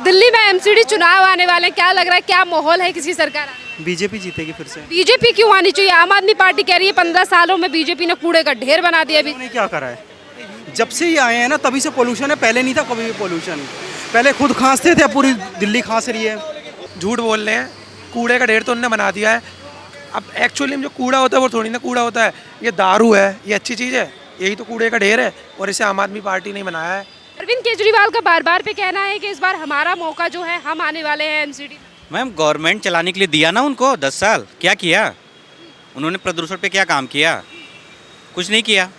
दिल्ली में एमसीडी चुनाव आने वाले हैं, क्या लग रहा है, क्या माहौल है, किसकी सरकार आने वाली बीजेपी जीतेगी फिर से। है? बीजेपी क्यों आनी चाहिए? आम आदमी पार्टी कह रही है 15 सालों में बीजेपी ने कूड़े का ढेर बना दिया। अभी उन्होंने क्या करा है? जब से ही आए हैं ना तभी से पोल्यूशन है, पहले नहीं था कभी भी पोल्यूशन। पहले खुद खांसते थे, अब पूरी दिल्ली खांस रही है। झूठ बोल रहे हैं, कूड़े का ढेर तो उन्होंने बना दिया है। अब एक्चुअली में जो कूड़ा होता है वो थोड़ी ना कूड़ा होता है, ये दारू है, ये अच्छी चीज़ है, यही तो कूड़े का ढेर है और इसे आम आदमी पार्टी ने बनाया है। अरविंद केजरीवाल का बार बार पे कहना है कि इस बार हमारा मौका जो है, हम आने वाले हैं एमसीडी। मैम गवर्नमेंट चलाने के लिए दिया ना उनको 10 साल, क्या किया उन्होंने? प्रदूषण पे क्या काम किया? कुछ नहीं किया।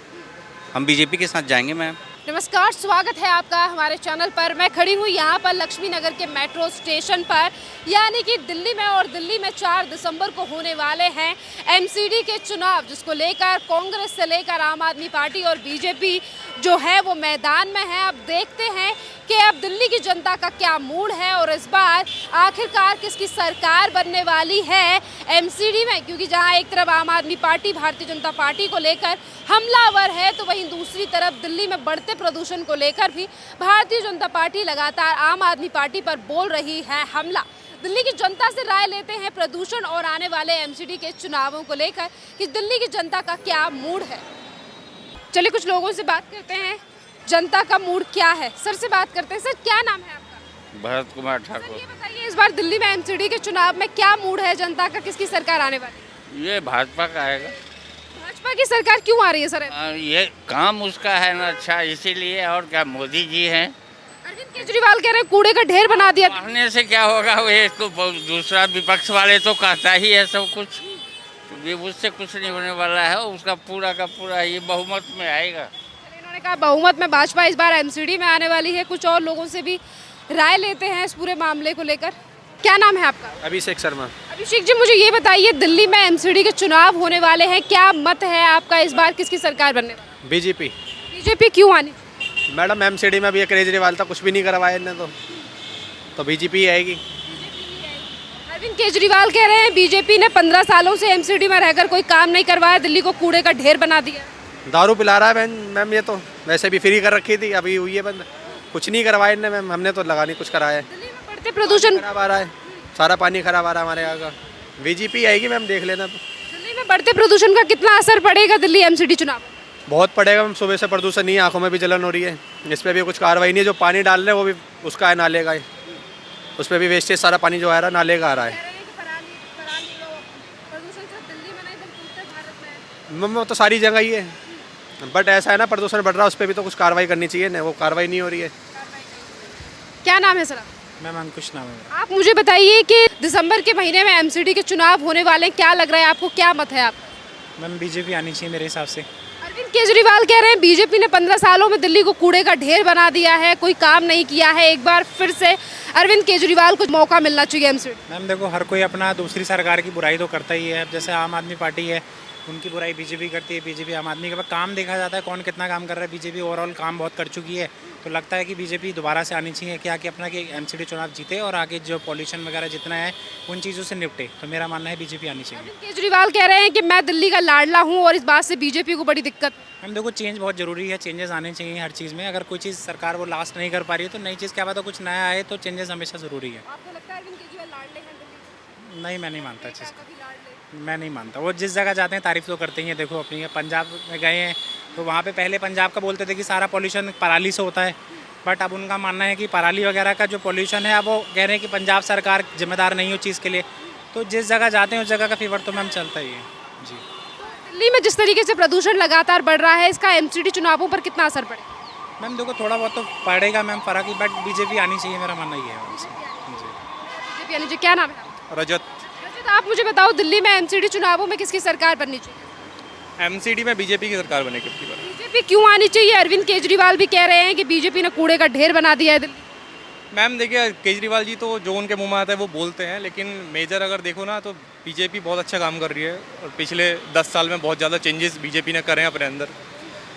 हम बीजेपी के साथ जाएंगे मैम। नमस्कार, स्वागत है आपका हमारे चैनल पर। मैं खड़ी हूँ यहाँ पर लक्ष्मी नगर के मेट्रो स्टेशन पर, यानी कि दिल्ली में, और दिल्ली में 4 दिसंबर को होने वाले हैं एमसीडी के चुनाव, जिसको लेकर कांग्रेस से लेकर आम आदमी पार्टी और बीजेपी जो है वो मैदान में है। अब देखते हैं कि अब दिल्ली की जनता का क्या मूड है और इस बार आखिरकार किसकी सरकार बनने वाली है एमसीडी में, क्योंकि जहां एक तरफ आम आदमी पार्टी भारतीय जनता पार्टी को लेकर हमलावर है, तो वहीं दूसरी तरफ दिल्ली में बढ़ते प्रदूषण को लेकर भी भारतीय जनता पार्टी लगातार आम आदमी पार्टी पर बोल रही है हमला। दिल्ली की जनता से राय लेते हैं प्रदूषण और आने वाले एमसीडी के चुनावों को लेकर कि दिल्ली की जनता का क्या मूड है। चलिए कुछ लोगों से बात करते हैं, जनता का मूड क्या है। सर से बात करते हैं। सर, क्या नाम है आपका? भरत कुमार सर, ठाकुर। ये बताइए, इस बार दिल्ली में एमसीडी के चुनाव में क्या मूड है जनता का, किसकी सरकार आने वाली है? ये भाजपा का आएगा। भाजपा की सरकार क्यों आ रही है सर? ये काम उसका है ना अच्छा, इसीलिए। और क्या, मोदी जी हैं। अरविंद केजरीवाल कह रहे हैं कूड़े का ढेर बना दिया। कहने से क्या होगा, ये तो दूसरा विपक्ष वाले तो कहता ही है सब कुछ, ये उससे कुछ नहीं होने वाला है। उसका पूरा का पूरा ये बहुमत में आएगा। इन्होंने कहा बहुमत में भाजपा इस बार एमसीडी में आने वाली है। कुछ और लोगों से भी राय लेते हैं इस पूरे मामले को लेकर। क्या नाम है आपका? अभिषेक शर्मा। अभिषेक जी, मुझे ये बताइए, दिल्ली में एमसीडी के चुनाव होने वाले हैं, क्या मत है आपका, इस बार किसकी सरकार बनने वाली है? बीजेपी। बीजेपी क्यों आनी? मैडम एमसीडी में भी एक केजरीवाल था, कुछ भी नहीं करवाया इन्होंने तो बीजेपी ही आएगी। अरविंद केजरीवाल कह रहे हैं बीजेपी ने 15 सालों से एमसीडी में रहकर कोई काम नहीं करवाया, दिल्ली को कूड़े का ढेर बना दिया। दारू पिला रहा है मैम, ये तो वैसे भी फ्री कर रखी थी, अभी हुई है बंद। कुछ नहीं करवाया इन्होंने मैम, हमने तो लगा नहीं कुछ कराया है। दिल्ली में बढ़ते प्रदूषण खराब आ रहा है, सारा पानी खराब आ रहा है हमारे यहाँ का। बीजेपी आएगी मैम, देख लेना। दिल्ली में बढ़ते प्रदूषण का कितना असर पड़ेगा दिल्ली एमसीडी चुनाव? बहुत पड़ेगा मैम, सुबह से प्रदूषण नहीं है, आंखों में भी जलन हो रही है। इस पर भी कुछ कार्रवाई नहीं है। जो पानी डाल रहे हैं वो भी उसका है नाले का, उस पर भी वेस्टेज सारा पानी जो आ रहा है नाले का आ रहा है। मैम वो तो सारी जगह ही है, बट ऐसा है ना, प्रदूषण बढ़ रहा है, उस पर भी तो कुछ कार्रवाई करनी चाहिए ना, वो कार्रवाई नहीं हो रही है। क्या नाम है सर? मैम अंकुश नाम है। आप मुझे बताइए कि दिसंबर के महीने में एमसीडी के चुनाव होने वाले हैं, क्या लग रहा है आपको, क्या मत है आपका? मैम बीजेपी आनी चाहिए मेरे हिसाब से। अरविंद केजरीवाल कह रहे हैं बीजेपी ने 15 सालों में दिल्ली को कूड़े का ढेर बना दिया है, कोई काम नहीं किया है। एक बार फिर से अरविंद केजरीवाल को मौका मिलना चाहिए एमसीडी। मैम देखो, हर कोई अपना दूसरी सरकार की बुराई तो करता ही है। अब जैसे आम आदमी पार्टी है, उनकी बुराई बीजेपी करती है, बीजेपी आम आदमी के। काम देखा जाता है कौन कितना काम कर रहा है। बीजेपी ओवरऑल काम बहुत कर चुकी है, तो लगता है कि बीजेपी दोबारा से आनी चाहिए, क्या कि अपना कि एमसीडी चुनाव जीते और आगे जो पॉल्यूशन वगैरह जितना है उन चीज़ों से निपटे। तो मेरा मानना है बीजेपी आनी चाहिए। अरविंद केजरीवाल कह रहे हैं कि मैं दिल्ली का लाडला हूँ और इस बात से बीजेपी को बड़ी दिक्कत। हम देखो, चेंज बहुत ज़रूरी है, चेंजेस आने चाहिए हर चीज़ में। अगर कोई चीज़ सरकार वो लास्ट नहीं कर पा रही है तो नई चीज़ क्या बात है, कुछ नया आए तो चेंजेस हमेशा ज़रूरी है। आपको लगता है अरविंद केजरीवाल लाडले हैं दिल्ली? नहीं, मैं नहीं मानता चीज़, कभी लाडले? मैं नहीं मानता। वो जिस जगह जाते हैं तारीफ़ तो करते ही हैं। देखो अपनी पंजाब में गए हैं तो वहाँ पे पहले पंजाब का बोलते थे कि सारा पॉल्यूशन पराली से होता है, बट अब उनका मानना है कि पराली वगैरह का जो पॉल्यूशन है, अब वो कह रहे हैं कि पंजाब सरकार जिम्मेदार नहीं हो चीज़ के लिए। तो जिस जगह जाते हैं उस जगह का फीवर तो मैम चलता ही है जी। दिल्ली में जिस तरीके से प्रदूषण लगातार बढ़ रहा है, इसका एमसीडी चुनावों पर कितना असर पड़ेगा? मैम देखो, थोड़ा बहुत तो पड़ेगा मैम फ़र्क ही, बट बीजेपी आनी चाहिए, मेरा मानना ये है उनसे जी। बीजेपी आनी चाहिए। क्या नाम है आपका? रजत। रजत, आप मुझे बताओ, दिल्ली में एमसीडी चुनावों में किसकी सरकार बननी चाहिए? एमसीडी में बीजेपी की सरकार बनेगी। बीजेपी क्यों आनी चाहिए? अरविंद केजरीवाल भी कह रहे हैं कि बीजेपी ने कूड़े का ढेर बना दिया है दिल्ली। मैम देखिए, केजरीवाल जी तो जो उनके मुंह में आता है वो बोलते हैं, लेकिन मेजर अगर देखो ना तो बीजेपी बहुत अच्छा काम कर रही है और पिछले 10 साल में बहुत ज़्यादा चेंजेस बीजेपी ने करे हैं अपने अंदर।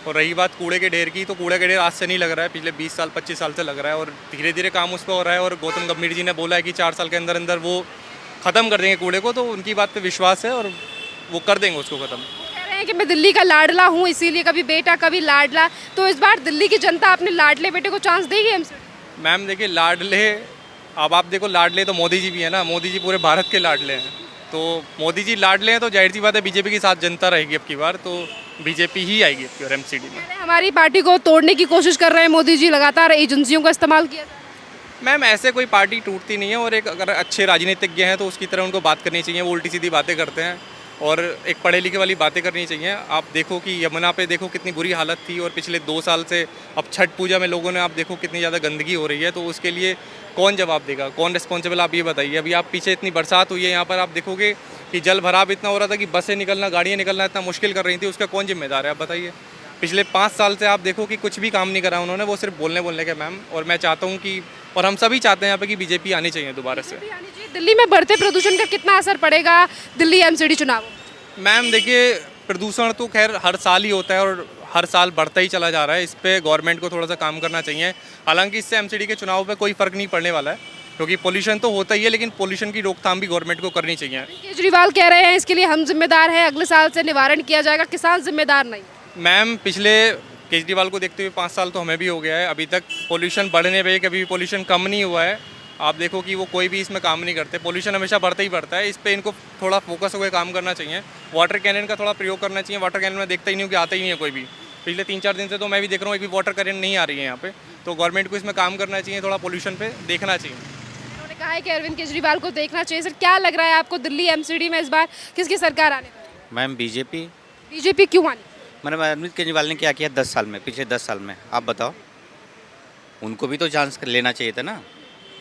और रही बात कूड़े के ढेर की, तो कूड़े के ढेर आज से नहीं लग रहा है, पिछले 20 साल 25 साल से लग रहा है और धीरे धीरे काम उस पर हो रहा है। और गौतम गंभीर जी ने बोला है कि 4 साल के अंदर अंदर वो ख़त्म कर देंगे कूड़े को, तो उनकी बात पे विश्वास है और वो कर देंगे उसको ख़त्म। कह रहे हैं कि मैं दिल्ली का लाडला हूँ, इसीलिए कभी बेटा कभी लाडला। तो इस बार दिल्ली की जनता अपने लाडले बेटे को चांस देगी एमसीडी? मैम देखिए, लाडले अब आप देखो लाडले तो मोदी जी भी है ना, मोदी जी पूरे भारत के लाडले हैं, तो मोदी जी लाडले हैं तो जाहिर सी बात है बीजेपी के साथ जनता रहेगी अब की बार, तो बीजेपी ही आएगी अब की बार एमसीडी में। हमारी पार्टी को तोड़ने की कोशिश कर रहे हैं मोदी जी, लगातार एजेंसियों का इस्तेमाल किया जा रहा है। मैम ऐसे कोई पार्टी टूटती नहीं है, और एक अगर अच्छे राजनीतिज्ञ हैं तो उसकी तरह उनको बात करनी चाहिए, वो उल्टी सीधी बातें करते हैं और एक पढ़े लिखे वाली बातें करनी चाहिए। आप देखो कि यमुना पे देखो कितनी बुरी हालत थी, और पिछले 2 साल से अब छठ पूजा में लोगों ने आप देखो कितनी ज़्यादा गंदगी हो रही है, तो उसके लिए कौन जवाब देगा, कौन रिस्पॉन्सिबल, आप ये बताइए। अभी आप पीछे इतनी बरसात हुई है यहाँ पर, आप देखोगे कि जल भराव इतना हो रहा था कि बसें निकलना, गाड़ियाँ निकलना इतना मुश्किल कर रही थी, उसका कौन जिम्मेदार है आप बताइए। पिछले 5 साल से आप देखो कि कुछ भी काम नहीं करा उन्होंने, वो सिर्फ बोलने के मैम। और मैं चाहता हूँ कि, और हम सभी चाहते हैं यहाँ पे कि बीजेपी आनी चाहिए दोबारा से। दिल्ली में बढ़ते प्रदूषण का कितना असर पड़ेगा दिल्ली एमसीडी चुनाव? मैम देखिए, प्रदूषण तो खैर हर साल ही होता है और हर साल बढ़ता ही चला जा रहा है, इस पे गवर्नमेंट को थोड़ा सा काम करना चाहिए। हालांकि इससे एमसीडी के चुनाव पे कोई फ़र्क नहीं पड़ने वाला है, क्योंकि पोल्यूशन तो होता ही है, लेकिन पोल्यूशन की रोकथाम भी गवर्नमेंट को करनी चाहिए। केजरीवाल कह रहे हैं इसके लिए हम जिम्मेदार हैं, अगले साल से निवारण किया जाएगा, किसान जिम्मेदार नहीं। मैम पिछले केजरीवाल को देखते हुए 5 साल तो हमें भी हो गया है, अभी तक पोल्यूशन बढ़ने पे कभी भी पोल्यूशन कम नहीं हुआ है। आप देखो कि वो कोई भी इसमें काम नहीं करते, पोल्यूशन हमेशा बढ़ता ही बढ़ता है। इस पे इनको थोड़ा फोकस होकर काम करना चाहिए, वाटर कैनन का थोड़ा प्रयोग करना चाहिए। वाटर कैनन में देखता ही नहीं हूँ कि आता ही नहीं है कोई भी, पिछले 3-4 दिन से तो मैं भी देख रहा हूँ एक भी वाटर कैनन नहीं आ रही है यहाँ पे, तो गवर्नमेंट को इसमें काम करना चाहिए, थोड़ा पोल्यूशन पे देखना चाहिए। उन्होंने कहा है कि अरविंद केजरीवाल को देखना चाहिए। सर क्या लग रहा है आपको, दिल्ली एमसीडी में इस बार किसकी सरकार आने वाली है? Ma'am BJP. बीजेपी क्यों आनी? मैडम अरविंद केजरीवाल ने क्या किया 10 साल में, पिछले 10 साल में आप बताओ। उनको भी तो चांस लेना चाहिए था ना,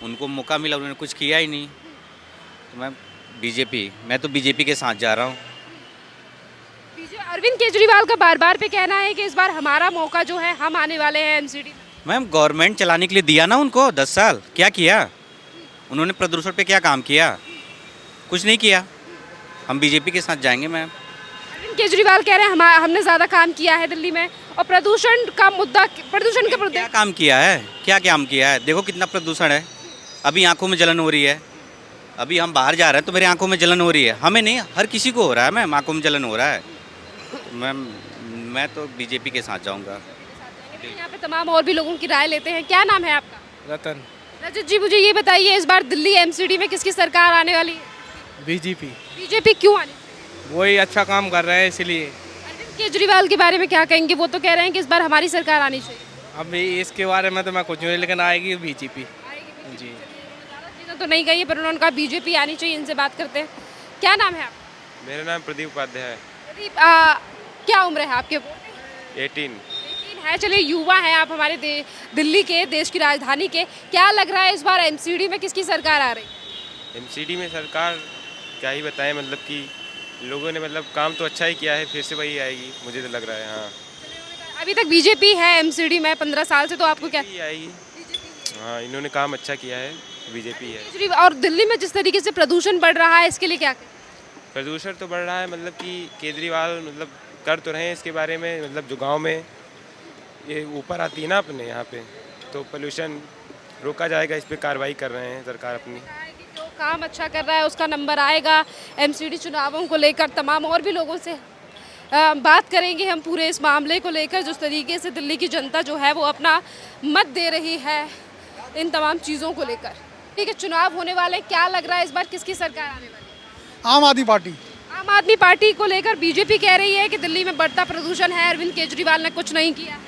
उनको मौका मिला, उन्होंने कुछ किया ही नहीं। तो मैं तो बीजेपी के साथ जा रहा हूँ। अरविंद केजरीवाल का बार बार पे कहना है कि इस बार हमारा मौका जो है, हम आने वाले हैं एमसीडी में। मैम गवर्नमेंट चलाने के लिए दिया ना उनको 10 साल, क्या किया उन्होंने? प्रदूषण पे क्या काम किया? कुछ नहीं किया। हम बीजेपी के साथ जाएंगे मैम। अरविंद केजरीवाल कह रहे हैं हमने ज़्यादा काम किया है दिल्ली में, और प्रदूषण का मुद्दा, प्रदूषण का क्या काम किया है? क्या काम किया है? देखो कितना प्रदूषण है, अभी आंखों में जलन हो रही है। अभी हम बाहर जा रहे हैं तो मेरी आंखों में जलन हो रही है, हमें नहीं, हर किसी को हो रहा है मैम, आंखों में जलन हो रहा है। मैम मैं तो बीजेपी के साथ जाऊंगा। यहाँ पे तमाम और भी लोगों की राय लेते हैं। क्या नाम है आपका? रतन। रजत जी, मुझे ये बताइए इस बार दिल्ली एमसीडी में किसकी सरकार आने वाली है? बीजेपी। बीजेपी क्यों आनी? वही अच्छा काम कर रहे हैं इसलिए। अरविंद केजरीवाल के बारे में क्या कहेंगे? वो तो कह रहे हैं कि इस बार हमारी सरकार आनी चाहिए। अभी इसके बारे में तो मैं कुछ नहीं, लेकिन आएगी बीजेपी जी। चीज़ें तो नहीं कही पर उन्होंने कहा बीजेपी आनी चाहिए। इनसे बात करते हैं। क्या नाम है आपका? मेरा नाम प्रदीप उपाध्याय है। प्रदीप, क्या उम्र है आपके? 18 है। चलिए, युवा हैं आप, हमारे दिल्ली के, देश की राजधानी के। क्या लग रहा है इस बार एमसीडी में किसकी सरकार आ रही? एमसीडी में सरकार क्या ही बताएं, मतलब कि लोगों ने मतलब काम तो अच्छा ही किया है, फिर से वही आएगी मुझे तो लग रहा है। हाँ, अभी तक बीजेपी है एमसीडी में 15 साल से, तो आपको क्या? आएगी। हाँ, इन्होंने काम अच्छा किया है, बीजेपी है। और दिल्ली में जिस तरीके से प्रदूषण बढ़ रहा है, इसके लिए क्या करें? प्रदूषण तो बढ़ रहा है, मतलब कि केजरीवाल मतलब कर तो रहे हैं इसके बारे में, मतलब जो गांव में ये ऊपर आती है ना अपने यहाँ पे, तो पोल्यूशन रोका जाएगा, इस पर कार्रवाई कर रहे हैं सरकार अपनी। जो काम अच्छा कर रहा है उसका नंबर आएगा। एमसीडी चुनावों को लेकर तमाम और भी लोगों से बात करेंगे हम पूरे इस मामले को लेकर, जिस तरीके से दिल्ली की जनता जो है वो अपना मत दे रही है इन तमाम चीज़ों को लेकर। ठीक है, चुनाव होने वाले, क्या लग रहा है इस बार किसकी सरकार आने वाली? आम आदमी पार्टी। आम आदमी पार्टी को लेकर बीजेपी कह रही है कि दिल्ली में बढ़ता प्रदूषण है, अरविंद केजरीवाल ने कुछ नहीं किया।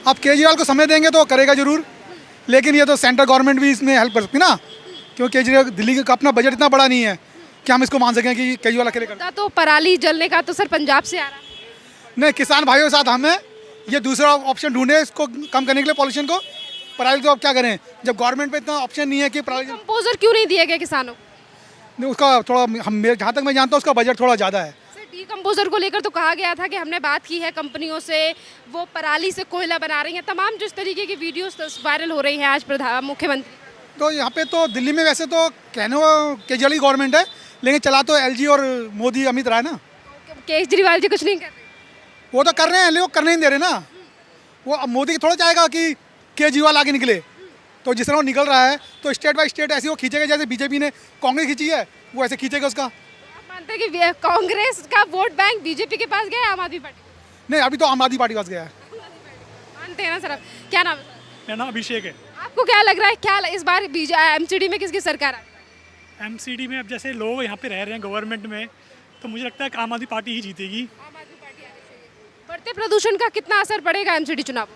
अब केजरीवाल को समय देंगे तो करेगा जरूर, लेकिन ये तो सेंट्रल गवर्नमेंट भी इसमें हेल्प कर सकती ना, क्योंकि केजरीवाल दिल्ली का अपना बजट इतना बड़ा नहीं है कि हम इसको मान सकें कि केजरीवाल अकेले कर। तो पराली जलने का तो सर पंजाब से आ रहा है। नहीं, किसान भाइयों के साथ हमें ये दूसरा ऑप्शन ढूंढे इसको कम करने के लिए, पॉल्यूशन को। पराली तो अब क्या करें जब गवर्नमेंट पे इतना ऑप्शन नहीं है कि पराली। कंपोजर क्यों नहीं दिया गया किसानों? नहीं, उसका थोड़ा हम, जहाँ तक मैं जानता हूँ उसका बजट थोड़ा ज़्यादा है। डीकम्पोजर को लेकर तो कहा गया था कि हमने बात की है कंपनियों से, वो पराली से कोयला बना रही हैं, तमाम जिस तरीके की वीडियोस वायरल हो रही हैं आज मुख्यमंत्री। तो यहाँ पे तो दिल्ली में वैसे तो कहने वो केजरीवाल की गवर्नमेंट है, लेकिन चला तो एलजी और मोदी अमित राय ना। केजरीवाल जी कुछ नहीं कर रहे? वो तो कर रहे हैं, लेकिन वो करने नहीं दे रहे ना। वो अब मोदी थोड़ा चाहेगा कि केजरीवाल आगे निकले, तो जिस तरह वो निकल रहा है तो स्टेट बाय स्टेट ऐसे वो खींचेगा, जैसे बीजेपी ने कांग्रेस खींची है वो ऐसे खींचेगा उसका। मानते हैं कि कांग्रेस का वोट बैंक बीजेपी के पास गया है, आम आदमी पार्टी? नहीं, अभी तो आम आदमी पार्टी के पास गया है। मानते हैं ना सर आप? क्या नाम है? मेरा नाम अभिषेक है। आपको क्या लग रहा है, क्या इस बार एमसीडी में किसकी सरकार आएगी? एमसीडी में अब जैसे लोग यहाँ पे रह रहे हैं गवर्नमेंट में, तो मुझे लगता है कि आम आदमी पार्टी ही जीतेगी। आम आदमी पार्टी आनी चाहिए। बढ़ते प्रदूषण का कितना असर पड़ेगा एमसीडी चुनाव?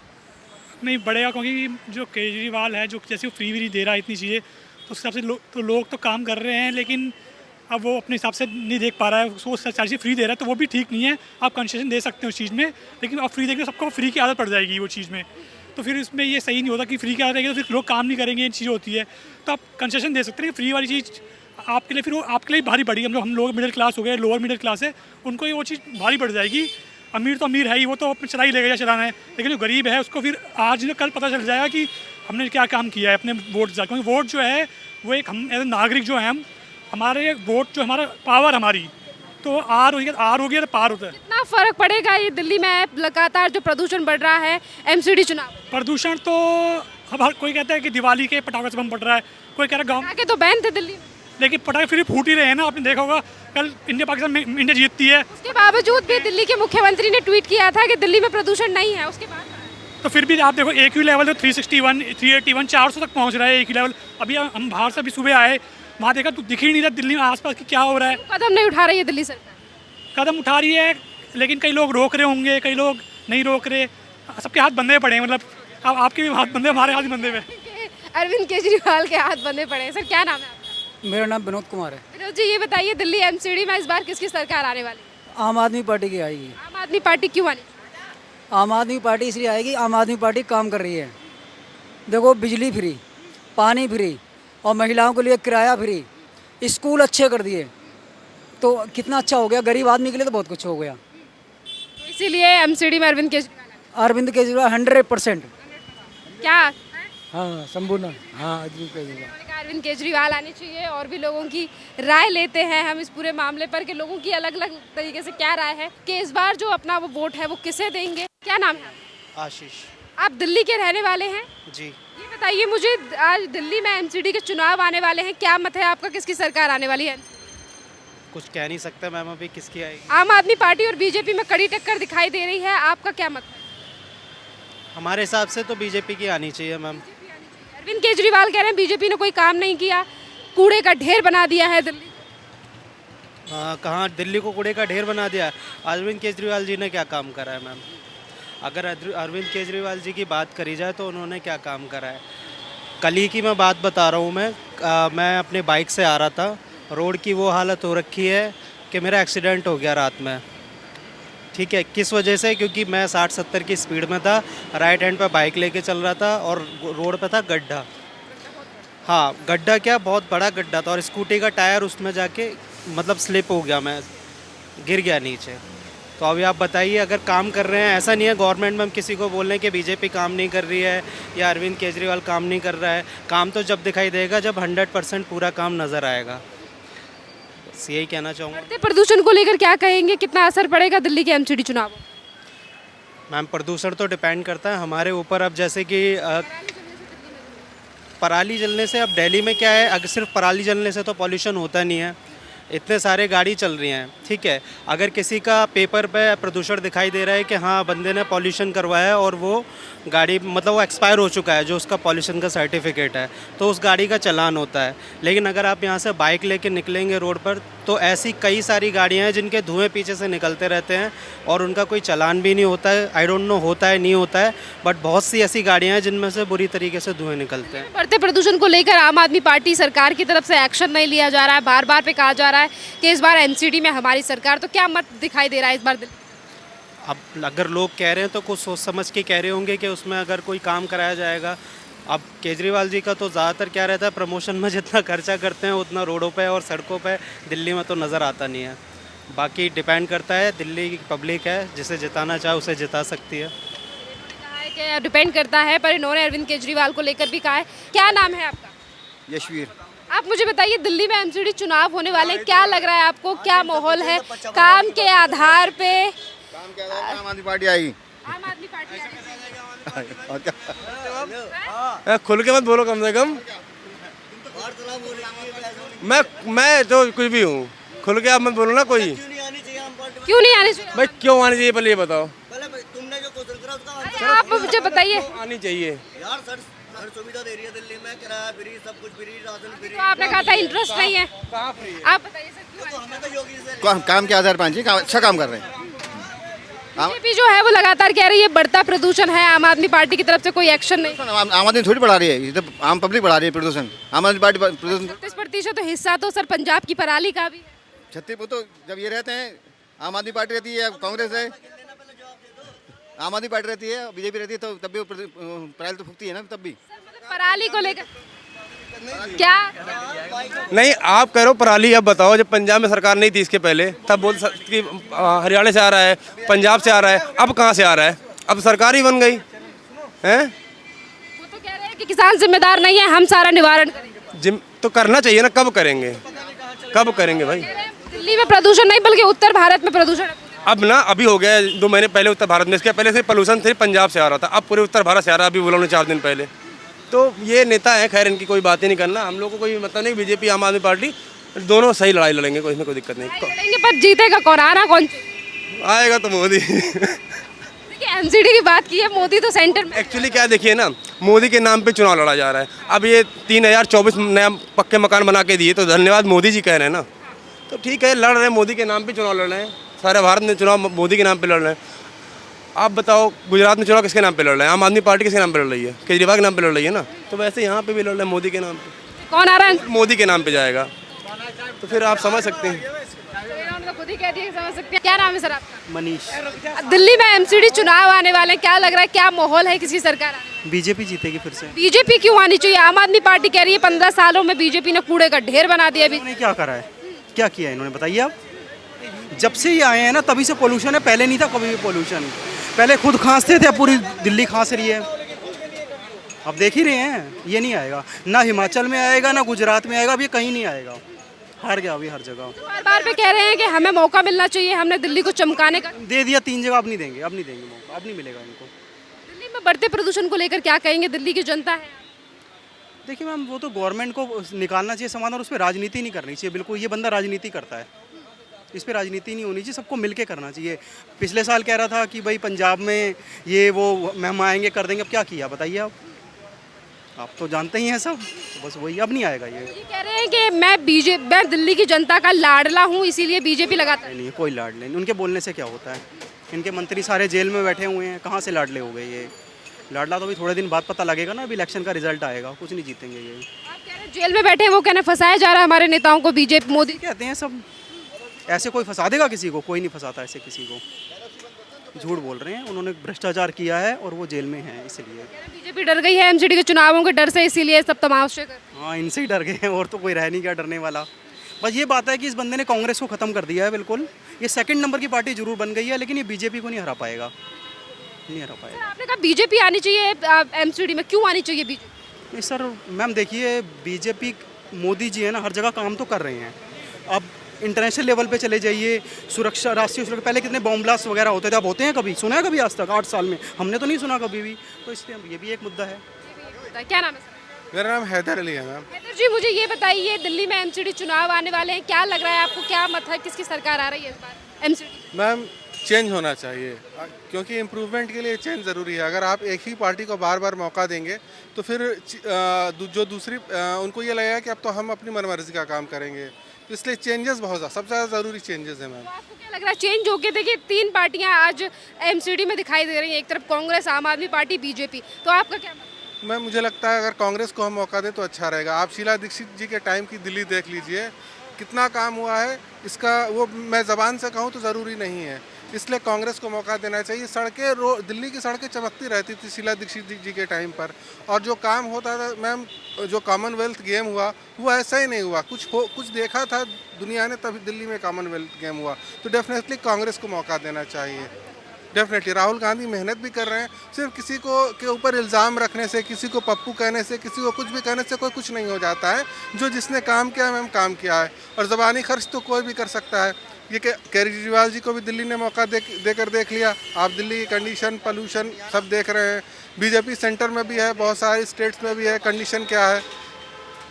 नहीं बढ़ेगा, क्योंकि जो केजरीवाल है जो जैसे वो फ्री दे रहा है इतनी चीज़ें, तो उस हिसाब से लोग तो काम कर रहे हैं, लेकिन अब वो अपने हिसाब से नहीं देख पा रहा है। उसको सारी चीज़ फ्री दे रहा है तो वो भी ठीक नहीं है। आप कंसेशन दे सकते हैं उस चीज़ में, लेकिन आप फ्री देंगे सबको फ्री की आदत पड़ जाएगी वो चीज़ में, तो फिर इसमें ये सही नहीं होता कि फ्री की आदत रहेगी तो फिर लोग काम नहीं करेंगे। ये चीज़ होती है, तो आप कंसेशन दे सकते हैं। फ्री वाली चीज़ आपके लिए फिर वो आपके लिए भारी पड़ेगी। हम लोग मिडिल क्लास हो गए, लोअर मिडिल क्लास है, उनको ये वो चीज़ भारी पड़ जाएगी। अमीर तो अमीर है ही, वो तो अपने चला ही लेगा चलाना है, लेकिन जो गरीब है उसको फिर आज न कल पता चल जाएगा कि हमने क्या काम किया है अपने वोट से। क्योंकि वोट जो है वो एक हम एज नागरिक जो है, हम हमारे वोट जो हमारा पावर हमारी, तो आर हो गया तो पार होता है। कितना फर्क पड़ेगा ये दिल्ली में लगातार जो प्रदूषण बढ़ रहा है एमसीडी चुनाव? प्रदूषण तो अब हर कोई कहता है कि दिवाली के पटाखे से बम पड़ रहा है, कोई कह रहा है गाँव, पटाखे तो बैन थे दिल्ली में, लेकिन पटाखे फिर भी फूट ही रहे हैं ना। आपने देखा होगा कल इंडिया पाकिस्तान में इंडिया जीतती है, उसके बावजूद भी दिल्ली के मुख्यमंत्री ने ट्वीट किया था कि दिल्ली में प्रदूषण नहीं है। उसके बाद तो फिर भी आप देखो एक ही लेवल तो 361, 381, 400 तक पहुंच रहा है एक ही लेवल। अभी हम बाहर से भी सुबह आए, वहाँ देखा तो दिख ही नहीं रहा दिल्ली में आसपास की क्या हो रहा है। कदम नहीं उठा रही है दिल्ली सरकार? कदम उठा रही है, लेकिन कई लोग रोक रहे होंगे, कई लोग नहीं रोक रहे, सबके हाथ बंधे पड़े हैं। मतलब अब आपके भी हाथ बंधे, हमारे हाथ भी बंधे हुए। अरविंद केजरीवाल के हाथ बंधे पड़े हैं। सर क्या नाम है आपका? मेरा नाम विनोद कुमार है। विनोद जी ये बताइए, दिल्ली एमसीडी में इस बार किसकी सरकार आने वाली है? आम आदमी पार्टी की आएगी। आम आदमी पार्टी क्यों आनी? आम आदमी पार्टी इसलिए आएगी, आम आदमी पार्टी काम कर रही है। देखो बिजली फ्री, पानी फ्री, और महिलाओं के लिए किराया फ्री, स्कूल अच्छे कर दिए, तो कितना अच्छा हो गया। गरीब आदमी के लिए तो बहुत कुछ हो गया। तो इसीलिए एमसीडी में अरविंद केजरीवाल। अरविंद केजरीवाल 100%। क्या हाँ संपूर्ण, हाँ अरविंद केजरीवाल। अरविंद केजरीवाल आने चाहिए। और भी लोगों की राय लेते हैं हम इस पूरे मामले पर कि लोगों की अलग अलग तरीके से क्या राय है कि इस बार जो अपना वो वोट है वो किसे देंगे। क्या नाम है आपका? आशीष आप दिल्ली के रहने वाले हैं जी। ये बताइए मुझे, आज दिल्ली में एमसीडी के चुनाव आने वाले हैं, क्या मत है आपका, किसकी सरकार आने वाली है? कुछ कह नहीं सकते मैम अभी किसकी आएगी। आम आदमी पार्टी और बीजेपी में कड़ी टक्कर दिखाई दे रही है, आपका क्या मत है? हमारे हिसाब से तो बीजेपी की आनी चाहिए मैम। अरविंद केजरीवाल कह रहे हैं बीजेपी ने कोई काम नहीं किया, कूड़े का ढेर बना दिया है दिल्ली। कहाँ दिल्ली को कूड़े का ढेर बना दिया? अरविंद केजरीवाल जी ने क्या काम करा है मैम? अगर अरविंद केजरीवाल जी की बात करी जाए तो उन्होंने क्या काम करा है? कल ही की मैं बात बता रहा हूँ। मैं अपने बाइक से आ रहा था, रोड की वो हालत हो रखी है कि मेरा एक्सीडेंट हो गया रात में। ठीक है, किस वजह से? क्योंकि मैं 60-70 की स्पीड में था, राइट हैंड पे बाइक लेके चल रहा था और रोड पे था गड्ढा। हाँ गड्ढा क्या, बहुत बड़ा गड्ढा था, और स्कूटी का टायर उसमें जाके मतलब स्लिप हो गया, मैं गिर गया नीचे। तो अभी आप बताइए, अगर काम कर रहे हैं, ऐसा नहीं है गवर्नमेंट में हम किसी को बोल रहे हैं कि बीजेपी काम नहीं कर रही है या अरविंद केजरीवाल काम नहीं कर रहा है। काम तो जब दिखाई देगा जब 100% पूरा काम नज़र आएगा। बस यही कहना चाहूँगा। बढ़ते प्रदूषण को लेकर क्या कहेंगे, कितना असर पड़ेगा दिल्ली के एमसीडी चुनाव? मैम प्रदूषण तो डिपेंड करता है हमारे ऊपर। अब जैसे कि पराली जलने से, अब दिल्ली में क्या है, अगर सिर्फ पराली जलने से तो पॉल्यूशन होता नहीं है, इतने सारे गाड़ी चल रही हैं। ठीक है, अगर किसी का पेपर पे प्रदूषण दिखाई दे रहा है कि हाँ बंदे ने पॉल्यूशन करवाया है और वो गाड़ी मतलब वो एक्सपायर हो चुका है, जो उसका पॉल्यूशन का सर्टिफिकेट है, तो उस गाड़ी का चालान होता है। लेकिन अगर आप यहाँ से बाइक लेके निकलेंगे रोड पर, तो ऐसी कई सारी गाड़ियाँ हैं जिनके धुएँ पीछे से निकलते रहते हैं और उनका कोई चालान भी नहीं होता है। आई डोंट नो होता है नहीं होता है, बट बहुत सी ऐसी गाड़ियाँ हैं जिनमें से बुरी तरीके से धुएँ निकलते हैं। बढ़ते प्रदूषण को लेकर आम आदमी पार्टी सरकार की तरफ से एक्शन नहीं लिया जा रहा है, बार बार पे कहा जा रहा है कि इस बार एमसीडी में हमारी सरकार, तो क्या मत दिखाई दे रहा है इस बार? अब अगर लोग कह रहे हैं तो कुछ सोच समझ के कह रहे होंगे कि उसमें अगर कोई काम कराया जाएगा। अब केजरीवाल जी का तो ज़्यादातर क्या रहता है, प्रमोशन में जितना खर्चा करते हैं उतना रोडों पे और सड़कों पे दिल्ली में तो नज़र आता नहीं है। बाकी डिपेंड करता है, दिल्ली की पब्लिक है, जिसे जिताना चाहे उसे जिता सकती है। कहा है कि डिपेंड करता है, पर इन्होंने अरविंद केजरीवाल को लेकर भी कहा है। क्या नाम है आपका? यशवीर। आप मुझे बताइए, दिल्ली में एमसीडी चुनाव होने वाले, क्या लग रहा है आपको, क्या माहौल है? काम के आधार पे आम आदमी पार्टी आएगी। आम आदमी पार्टी और क्या? खुल के मत बोलो कम से कम। मैं तो कुछ भी हूँ, खुल के आप मत बोलो ना कोई। क्यों नहीं आनी चाहिए? भाई क्यों आनी चाहिए पहले ये बताओ। आप मुझे बताइए। आनी चाहिए। हर सुविधा दे रही है दिल्ली में, किराया फ्री, सब कुछ फ्री, राशन फ्री। तो आपने कहा था इंटरेस्ट नहीं है, आप बताइए सर क्यों हमें तो योगी से काम के आधार पर जी अच्छा काम कर रहे हैं। बीजेपी जो है वो लगातार कह रही है बढ़ता प्रदूषण है, आम आदमी पार्टी की तरफ से कोई एक्शन नहीं। आम आदमी थोड़ी बढ़ा रही है, ये तो आम पब्लिक बढ़ा रही है प्रदूषण। आम आदमी पार्टी प्रदूषण 36% तो हिस्सा तो सर पंजाब की पराली का भी है। 36 तो जब ये रहते हैं, आम आदमी पार्टी रहती है, कांग्रेस है, आम आदमी पार्टी रहती है, बीजेपी रहती है, तो तब भी पराली तो फूकती है ना तब भी। पराली को लेकर क्या नहीं, आप कह रहे हो पराली। अब बताओ, जब पंजाब में सरकार नहीं थी इसके पहले, तब बोल कि हरियाणा से आ रहा है, पंजाब से आ रहा है, अब कहाँ से आ रहा है? अब सरकार ही बन गई है। वो तो कह रहे हैं कि किसान जिम्मेदार नहीं है, हम सारा निवारण करेंगे। तो करना चाहिए ना, कब करेंगे, कब करेंगे भाई? दिल्ली में प्रदूषण नहीं बल्कि उत्तर भारत में प्रदूषण है। अब ना, अभी हो गया 2 महीने पहले उत्तर भारत में, इसके पहले से पोल्यूशन सिर्फ पंजाब से आ रहा था, अब पूरे उत्तर भारत से आ रहा है। अभी बोला उन्होंने 4 दिन पहले। तो ये नेता है, खैर इनकी कोई बात ही नहीं करना, हम लोग को कोई मतलब नहीं। बीजेपी आम आदमी पार्टी दोनों सही लड़ाई लड़ेंगे, कोई इसमें कोई दिक्कत नहीं। लड़ेंगे पर जीतेगा कौन, आना कौन आएगा तो मोदी। देखिए एमसीडी की बात की है, मोदी तो सेंटर में। एक्चुअली क्या देखिए ना, मोदी के नाम पे चुनाव लड़ा जा रहा है। अब ये 3024 नया पक्के मकान बना के दिए, तो धन्यवाद मोदी जी कह रहे हैं ना। तो ठीक है, लड़ रहे हैं, मोदी के नाम पे चुनाव लड़ रहे हैं। सारे भारत में चुनाव मोदी के नाम पे लड़ रहे हैं। आप बताओ, गुजरात में चुनाव किसके नाम पे लड़ रहे हैं? आम आदमी पार्टी किसके नाम पे लड़ रही है? केजरीवाल के नाम पे लड़ रही है ना। तो वैसे यहाँ पे भी लड़ रहे हैं मोदी के नाम पे। कौन आ रहा है? मोदी के नाम पे जाएगा, तो फिर आप समझ सकते हैं। तो खुद ही कह दिए, समझ सकते हैं। क्या नाम है सर आपका? मनीष। दिल्ली में एमसीडी चुनाव आने वाले हैं, क्या लग रहा है, क्या माहौल है, किसकी सरकार आने वाली? बीजेपी जीतेगी फिर से। बीजेपी क्यों आनी चाहिए? आम आदमी पार्टी कह रही है 15 सालों में बीजेपी ने कूड़े का ढेर बना दिया। अभी इन्होंने क्या करा है, क्या किया है इन्होंने, बताइए आप। जब से ये आए हैं ना, तभी से पोल्यूशन है, पहले नहीं था कभी भी पोल्यूशन। पहले खुद खांसते थे, अब पूरी दिल्ली खांस रही है। अब देख ही रहे हैं, ये नहीं आएगा ना, हिमाचल में आएगा ना गुजरात में आएगा, अब ये कहीं नहीं आएगा। हार गया अभी हर जगह। तो बार बार पे कह रहे हैं कि हमें मौका मिलना चाहिए, हमने दिल्ली को चमकाने का दे दिया 3 जगह, अब नहीं देंगे, अब नहीं देंगे मौका, अब नहीं मिलेगा इनको। दिल्ली में बढ़ते प्रदूषण को लेकर क्या कहेंगे? दिल्ली की जनता है, देखिए मैम, वो तो गवर्नमेंट को निकालना चाहिए समाधान, उस पर राजनीति नहीं करनी चाहिए बिल्कुल। ये बंदा राजनीति करता है, इस पर राजनीति नहीं होनी चाहिए, सबको मिलके करना चाहिए। पिछले साल कह रहा था कि भाई पंजाब में ये वो हम आएंगे कर देंगे, अब क्या किया बताइए आप तो जानते ही हैं सब। तो बस वही, अब नहीं आएगा ये कह रहे हैं कि मैं दिल्ली की जनता का लाडला हूँ, इसीलिए बीजेपी लगाता है। नहीं, कोई लाड नहीं, उनके बोलने से क्या होता है। इनके मंत्री सारे जेल में बैठे हुए हैं, कहाँ से लाडले हो गए ये। लाडला तो अभी थोड़े दिन बाद पता लगेगा ना, अभी इलेक्शन का रिजल्ट आएगा, कुछ नहीं जीतेंगे ये। आप कह रहे हैं जेल में बैठे हैं, वो कहना फंसाया जा रहा है हमारे नेताओं को, बीजेपी मोदी कहते हैं सब। ऐसे कोई फंसा देगा किसी को? कोई नहीं फंसाता ऐसे किसी को, झूठ बोल रहे हैं। उन्होंने भ्रष्टाचार किया है और वो जेल में है, इसलिए। बीजेपी डर गई है एमसीडी के चुनावों के डर से, इसीलिए सब तमाशे कर। हाँ, इनसे ही डर गए हैं, और तो कोई रह नहीं गया डरने वाला। बस ये बात है कि इस बंदे ने कांग्रेस को ख़त्म कर दिया है बिल्कुल। ये 2nd नंबर की पार्टी जरूर बन गई है, लेकिन ये बीजेपी को नहीं हरा पाएगा, नहीं हरा पाएगा। आपने कहा बीजेपी आनी चाहिए एमसीडी में, क्यों आनी चाहिए बीजेपी? नहीं सर, मैम देखिए, बीजेपी मोदी जी है ना, हर जगह काम तो कर रहे हैं। अब इंटरनेशनल लेवल पे चले जाइए, सुरक्षा, राष्ट्रीय सुरक्षा, पहले कितने बॉम्ब ब्लास्ट वगैरह होते थे, अब होते हैं कभी? सुना है कभी आज तक 8 साल में? हमने तो नहीं सुना कभी भी। तो इसलिए ये भी एक मुद्दा है। क्या नाम है सर? मेरा नाम हैदर अली है मैम। हैदर जी, मुझे ये बताइए, दिल्ली में एमसीडी चुनाव आने वाले हैं, क्या लग रहा है आपको, क्या मत है, किसकी सरकार आ रही है इस बार एमसीडी? मैम, चेंज होना चाहिए, क्योंकि इम्प्रूवमेंट के लिए चेंज ज़रूरी है। अगर आप एक ही पार्टी को बार बार मौका देंगे तो फिर जो दूसरी उनको ये लगेगा कि अब तो हम अपनी मनमर्जी का काम करेंगे। तो इसलिए चेंजेस बहुत सबसे ज़्यादा ज़रूरी चेंजेस है मैम। तो आपको क्या लग रहा है चेंज हो के? देखिए 3 पार्टियां आज एमसीडी में दिखाई दे रही हैं, एक तरफ कांग्रेस, आम आदमी पार्टी, बीजेपी, तो आपका क्या? मैम, मुझे लगता है अगर कांग्रेस को हम मौका दें तो अच्छा रहेगा। आप शीला दीक्षित जी के टाइम की दिल्ली देख लीजिए, कितना काम हुआ है इसका, वो मैं ज़बान से कहूँ तो ज़रूरी नहीं है। इसलिए कांग्रेस को मौका देना चाहिए। दिल्ली की सड़कें चमकती रहती थी शीला दीक्षित जी के टाइम पर, और जो काम होता था मैम, जो कॉमनवेल्थ गेम हुआ वो ऐसा ही नहीं हुआ। कुछ देखा था दुनिया ने, तभी दिल्ली में कॉमनवेल्थ गेम हुआ। तो डेफिनेटली कांग्रेस को मौका देना चाहिए। डेफिनेटली राहुल गांधी मेहनत भी कर रहे हैं। सिर्फ किसी को के ऊपर इल्ज़ाम रखने से, किसी को पप्पू कहने से, किसी को कुछ भी कहने से कोई कुछ नहीं हो जाता है। जो जिसने काम किया है मैम, काम किया है, और ज़बानी खर्च तो कोई भी कर सकता है। ये केजरीवाल जी को भी दिल्ली ने मौका देकर देख लिया। आप दिल्ली की कंडीशन, पोल्यूशन सब देख रहे हैं। बीजेपी सेंटर में भी है, बहुत सारे स्टेट्स में भी है। कंडीशन क्या है?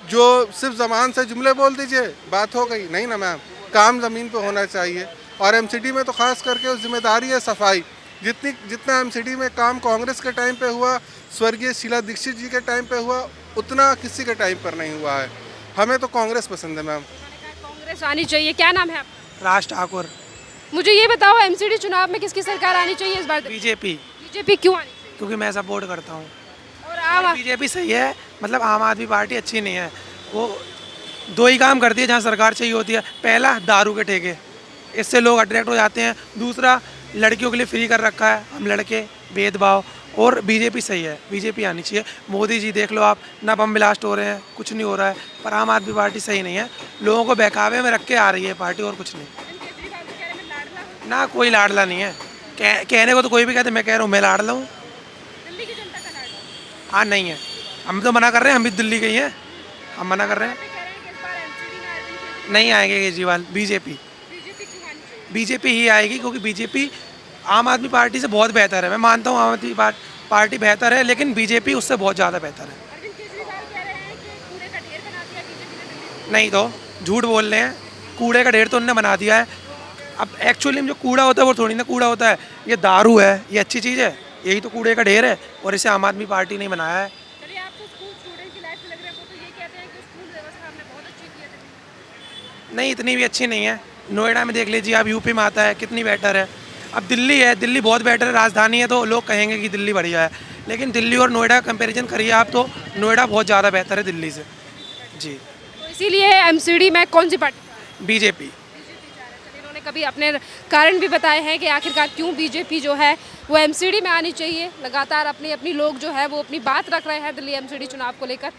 जो सिर्फ ज़बान से जुमले बोल दीजिए, बात हो गई नहीं ना मैम। काम ज़मीन पे होना चाहिए, और एमसीडी में तो ख़ास करके जिम्मेदारी है सफाई। जितना एमसीडी में काम कांग्रेस के टाइम पे हुआ, स्वर्गीय शीला दीक्षित जी के टाइम पे हुआ, उतना किसी के टाइम पर नहीं हुआ है। हमें तो कांग्रेस पसंद है मैम। कांग्रेस आनी चाहिए। क्या नाम है आपका? राज ठाकुर। मुझे ये बताओ, एमसीडी चुनाव में किसकी सरकार आनी चाहिए इस बार? बीजेपी। बीजेपी क्यों आनी चाहिए? क्योंकि मैं सपोर्ट करता हूँ। और बीजेपी सही है, मतलब आम आदमी पार्टी अच्छी नहीं है। वो दो ही काम करती है जहाँ सरकार चाहिए होती है। पहला, दारू के ठेके, इससे लोग अट्रैक्ट हो जाते हैं। दूसरा, लड़कियों के लिए फ्री कर रखा है, हम लड़के, भेदभाव। और बीजेपी सही है, बीजेपी आनी चाहिए। मोदी जी देख लो आप, ना बम ब्लास्ट हो रहे हैं, कुछ नहीं हो रहा है। पर आम आदमी पार्टी सही नहीं है, लोगों को बहकावे में रख के आ रही है पार्टी, और कुछ नहीं। ना कोई लाडला नहीं है। कहने को तो कोई भी कहते, मैं कह रहा हूँ मैं लाडला हूँ। हाँ नहीं है, हम तो मना कर रहे हैं, हम भी दिल्ली के ही हैं, हम मना कर रहे हैं। नहीं आएंगे केजरीवाल। बीजेपी ही आएगी, क्योंकि बीजेपी आम आदमी पार्टी से बहुत बेहतर है। मैं मानता हूँ आम आदमी पार्टी बेहतर है, लेकिन बीजेपी उससे बहुत ज़्यादा बेहतर है। नहीं तो झूठ बोल रहे हैं, कूड़े का ढेर तो उन्होंने बना दिया है। अब एक्चुअली में जो कूड़ा होता है वो थोड़ी ना कूड़ा होता है। ये दारू है, ये अच्छी चीज़ है, यही तो कूड़े का ढेर है, और इसे आम आदमी पार्टी ने बनाया है। नहीं, इतनी भी अच्छी नहीं है। नोएडा में देख लीजिए आप, यूपी में आता है, कितनी बेटर है। अब दिल्ली है, दिल्ली बहुत बेटर है, राजधानी है, तो लोग कहेंगे कि दिल्ली बढ़िया है। लेकिन दिल्ली और नोएडा कंपैरिजन करिए आप, तो नोएडा बहुत ज़्यादा बेहतर है दिल्ली से। जी, तो इसीलिए एमसीडी में कौन सी पार्टी? बीजेपी। इन्होंने कभी अपने कारण भी बताए हैं कि आखिरकार क्यों बीजेपी जो है वो एमसीडी में आनी चाहिए। लगातार अपनी लोग जो है वो अपनी बात रख रहे हैं दिल्ली एमसीडी चुनाव को लेकर।